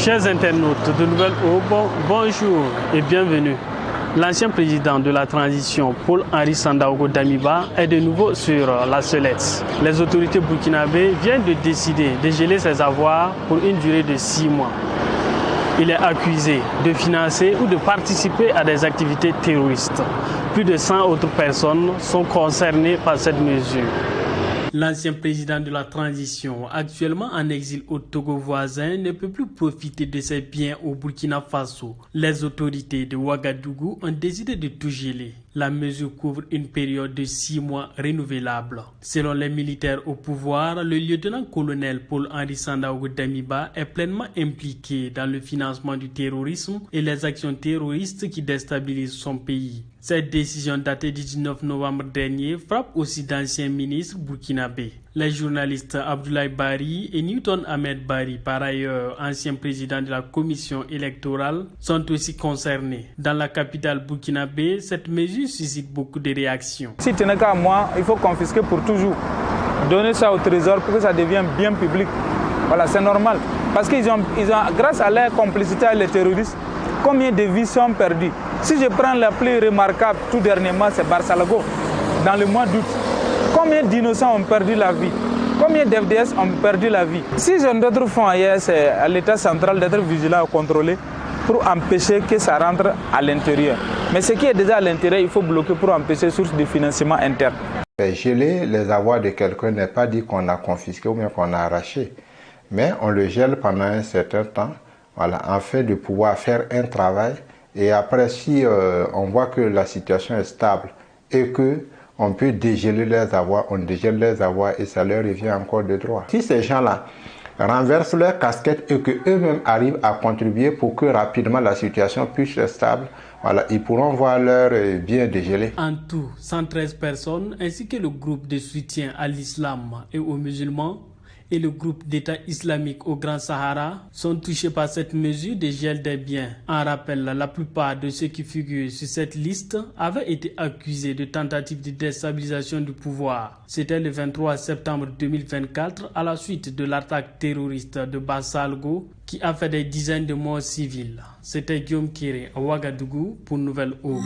Chers internautes de Nouvelle Aube, bonjour et bienvenue. L'ancien président de la transition, Paul-Henri Sandaogo Damiba, est de nouveau sur la sellette. Les autorités burkinabées viennent de décider de geler ses avoirs pour une durée de 6 mois. Il est accusé de financer ou de participer à des activités terroristes. Plus de 100 autres personnes sont concernées par cette mesure. L'ancien président de la transition, actuellement en exil au Togo voisin, ne peut plus profiter de ses biens au Burkina Faso. Les autorités de Ouagadougou ont décidé de tout geler. La mesure couvre une période de 6 mois renouvelable. Selon les militaires au pouvoir, le lieutenant-colonel Paul-Henri Sandaogo Damiba est pleinement impliqué dans le financement du terrorisme et les actions terroristes qui déstabilisent son pays. Cette décision datée du 19 novembre dernier frappe aussi d'anciens ministres burkinabés. Les journalistes Abdoulaye Bari et Newton Ahmed Bari, par ailleurs ancien président de la commission électorale, sont aussi concernés. Dans la capitale burkinabé, cette mesure suscite beaucoup de réactions. Si tu n'es qu'à moi, il faut confisquer pour toujours. Donner ça au trésor pour que ça devienne bien public. Voilà, c'est normal. Parce qu'ils ont, grâce à leur complicité avec les terroristes, combien de vies sont perdues? Si je prends la plus remarquable tout dernièrement, c'est Barsalago, dans le mois d'août. Combien d'innocents ont perdu la vie? Combien d'FDS ont perdu la vie? Si d'autres fonds ailleurs, c'est à l'État central d'être vigilant et contrôlé pour empêcher que ça rentre à l'intérieur. Mais ce qui est déjà à l'intérieur, il faut bloquer pour empêcher source de financement interne. Geler les avoirs de quelqu'un n'est pas dit qu'on a confisqué ou bien qu'on a arraché. Mais on le gèle pendant un certain temps, voilà, afin de pouvoir faire un travail. Et après, si on voit que la situation est stable et que on peut dégeler les avoirs, on dégèle les avoirs et ça leur revient encore de droit. Si ces gens-là renversent leur casquette et qu'eux-mêmes arrivent à contribuer pour que rapidement la situation puisse être stable, voilà, ils pourront voir leur bien dégelé. En tout, 113 personnes ainsi que le groupe de soutien à l'islam et aux musulmans et le groupe d'État islamique au Grand Sahara sont touchés par cette mesure de gel des biens. En rappel, la plupart de ceux qui figurent sur cette liste avaient été accusés de tentative de déstabilisation du pouvoir. C'était le 23 septembre 2024 à la suite de l'attaque terroriste de Basalgo qui a fait des dizaines de morts civils. C'était Guillaume Kéré à Ouagadougou pour Nouvelle Aube.